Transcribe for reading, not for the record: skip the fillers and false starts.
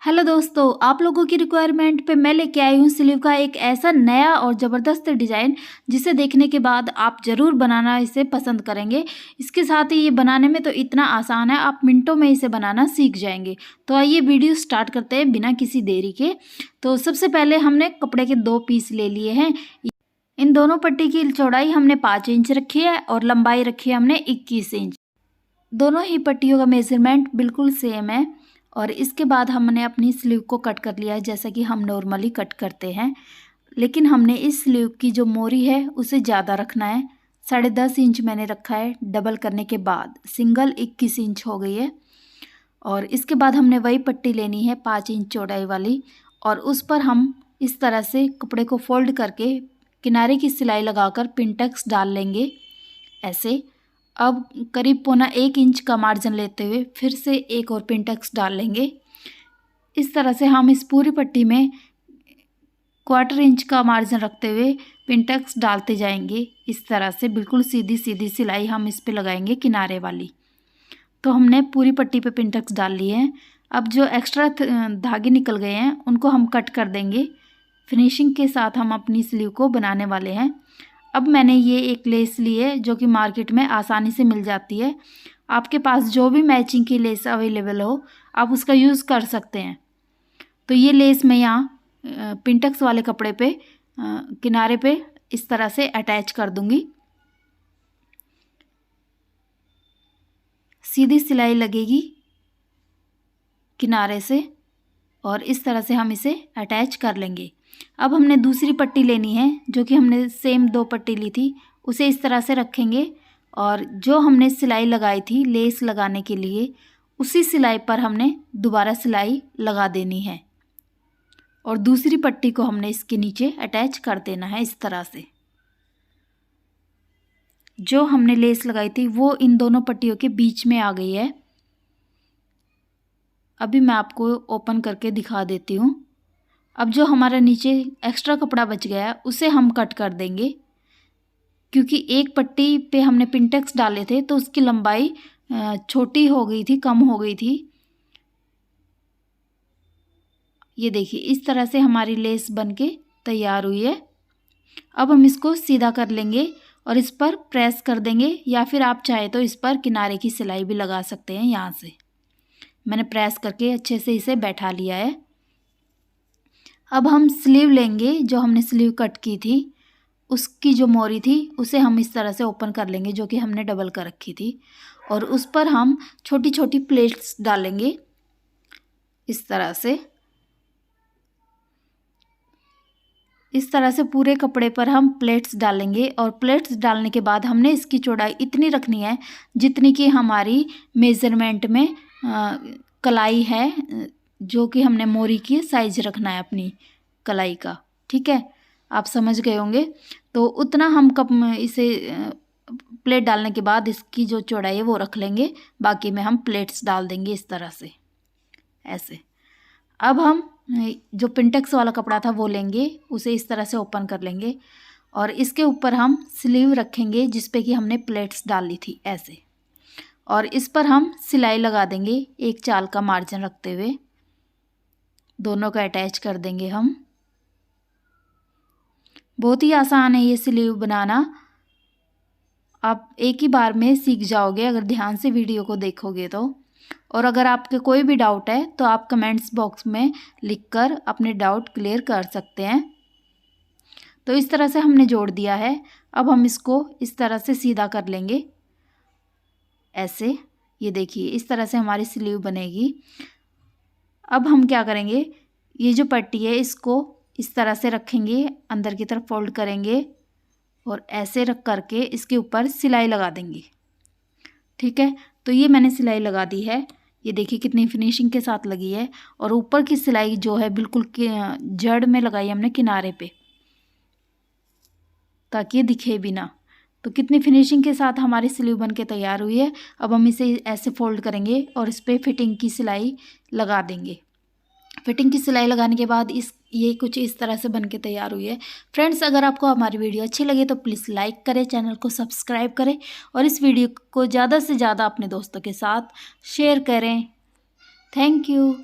Hello दोस्तों, आप लोगों की रिक्वायरमेंट पे मैं लेके आई हूँ स्लीव का एक ऐसा नया और ज़बरदस्त डिज़ाइन जिसे देखने के बाद आप ज़रूर बनाना इसे पसंद करेंगे। इसके साथ ही ये बनाने में तो इतना आसान है, आप मिनटों में इसे बनाना सीख जाएंगे। तो आइए वीडियो स्टार्ट करते हैं बिना किसी देरी के। तो सबसे पहले हमने कपड़े के 2 पीस ले लिए हैं। इन दोनों पट्टी की चौड़ाई हमने 5 इंच रखी है और लंबाई रखी है हमने 21 इंच। दोनों ही पट्टियों का मेजरमेंट बिल्कुल सेम है। और इसके बाद हमने अपनी स्लीव को कट कर लिया है जैसा कि हम नॉर्मली कट करते हैं, लेकिन हमने इस स्लीव की जो मोरी है उसे ज़्यादा रखना है। 10.5 इंच मैंने रखा है, डबल करने के बाद सिंगल 21 इंच हो गई है। और इसके बाद हमने वही पट्टी लेनी है 5 इंच चौड़ाई वाली, और उस पर हम इस तरह से कपड़े को फोल्ड करके किनारे की सिलाई लगाकर पिनटक्स डाल लेंगे ऐसे। अब करीब 0.25 इंच का मार्जिन लेते हुए फिर से एक और पिनटक्स डाल लेंगे। इस तरह से हम इस पूरी पट्टी में 1/4 इंच का मार्जिन रखते हुए पिनटक्स डालते जाएंगे। इस तरह से बिल्कुल सीधी सीधी सिलाई हम इस पे लगाएंगे किनारे वाली। तो हमने पूरी पट्टी पे पिनटक्स डाल लिए हैं। अब जो एक्स्ट्रा धागे निकल गए हैं उनको हम कट कर देंगे। फिनिशिंग के साथ हम अपनी स्लीव को बनाने वाले हैं। अब मैंने ये एक लेस ली है जो कि मार्केट में आसानी से मिल जाती है। आपके पास जो भी मैचिंग की लेस अवेलेबल हो आप उसका यूज़ कर सकते हैं। तो ये लेस मैं यहाँ पिनटक्स वाले कपड़े पे किनारे पे इस तरह से अटैच कर दूंगी। सीधी सिलाई लगेगी किनारे से और इस तरह से हम इसे अटैच कर लेंगे। अब हमने दूसरी पट्टी लेनी है जो कि हमने सेम 2 पट्टी ली थी, उसे इस तरह से रखेंगे और जो हमने सिलाई लगाई थी लेस लगाने के लिए उसी सिलाई पर हमने दोबारा सिलाई लगा देनी है और दूसरी पट्टी को हमने इसके नीचे अटैच कर देना है। इस तरह से जो हमने लेस लगाई थी वो इन दोनों पट्टियों के बीच में आ गई है। अभी मैं आपको ओपन करके दिखा देती हूँ। अब जो हमारा नीचे एक्स्ट्रा कपड़ा बच गया है उसे हम कट कर देंगे, क्योंकि एक पट्टी पे हमने पिनटक्स डाले थे तो उसकी लंबाई छोटी हो गई थी, कम हो गई थी। ये देखिए इस तरह से हमारी लेस बनके तैयार हुई है। अब हम इसको सीधा कर लेंगे और इस पर प्रेस कर देंगे, या फिर आप चाहे तो इस पर किनारे की सिलाई भी लगा सकते हैं। यहाँ से मैंने प्रेस करके अच्छे से इसे बैठा लिया है। अब हम स्लीव लेंगे, जो हमने स्लीव कट की थी उसकी जो मोरी थी उसे हम इस तरह से ओपन कर लेंगे जो कि हमने डबल कर रखी थी, और उस पर हम छोटी छोटी प्लेट्स डालेंगे इस तरह से। इस तरह से पूरे कपड़े पर हम प्लेट्स डालेंगे और प्लेट्स डालने के बाद हमने इसकी चौड़ाई इतनी रखनी है जितनी कि हमारी मेज़रमेंट में कलाई है, जो कि हमने मोरी की साइज रखना है अपनी कलाई का। ठीक है, आप समझ गए होंगे। तो उतना हम इसे प्लेट डालने के बाद इसकी जो चौड़ाई है वो रख लेंगे, बाकी में हम प्लेट्स डाल देंगे इस तरह से ऐसे। अब हम जो पिनटक्स वाला कपड़ा था वो लेंगे, उसे इस तरह से ओपन कर लेंगे और इसके ऊपर हम स्लीव रखेंगे जिस पे कि हमने प्लेट्स डाली थी ऐसे, और इस पर हम सिलाई लगा देंगे एक चाल का मार्जिन रखते हुए। दोनों का अटैच कर देंगे हम। बहुत ही आसान है ये स्लीव बनाना, आप एक ही बार में सीख जाओगे अगर ध्यान से वीडियो को देखोगे तो। और अगर आपके कोई भी डाउट है तो आप कमेंट्स बॉक्स में लिखकर अपने डाउट क्लियर कर सकते हैं। तो इस तरह से हमने जोड़ दिया है। अब हम इसको इस तरह से सीधा कर लेंगे ऐसे। ये देखिए इस तरह से हमारी स्लीव बनेगी। अब हम क्या करेंगे, ये जो पट्टी है इसको इस तरह से रखेंगे, अंदर की तरफ फोल्ड करेंगे और ऐसे रख करके इसके ऊपर सिलाई लगा देंगे। ठीक है, तो ये मैंने सिलाई लगा दी है। ये देखिए कितनी फिनिशिंग के साथ लगी है, और ऊपर की सिलाई जो है बिल्कुल जड़ में लगाई हमने किनारे पे, ताकि ये दिखे भी ना। तो कितनी फिनिशिंग के साथ हमारी स्लीव बन के तैयार हुई है। अब हम इसे ऐसे फोल्ड करेंगे और इस पर फिटिंग की सिलाई लगा देंगे। फिटिंग की सिलाई लगाने के बाद ये कुछ इस तरह से बन के तैयार हुई है। फ्रेंड्स, अगर आपको हमारी वीडियो अच्छी लगे तो प्लीज़ लाइक करें, चैनल को सब्सक्राइब करें और इस वीडियो को ज़्यादा से ज़्यादा अपने दोस्तों के साथ शेयर करें। Thank you.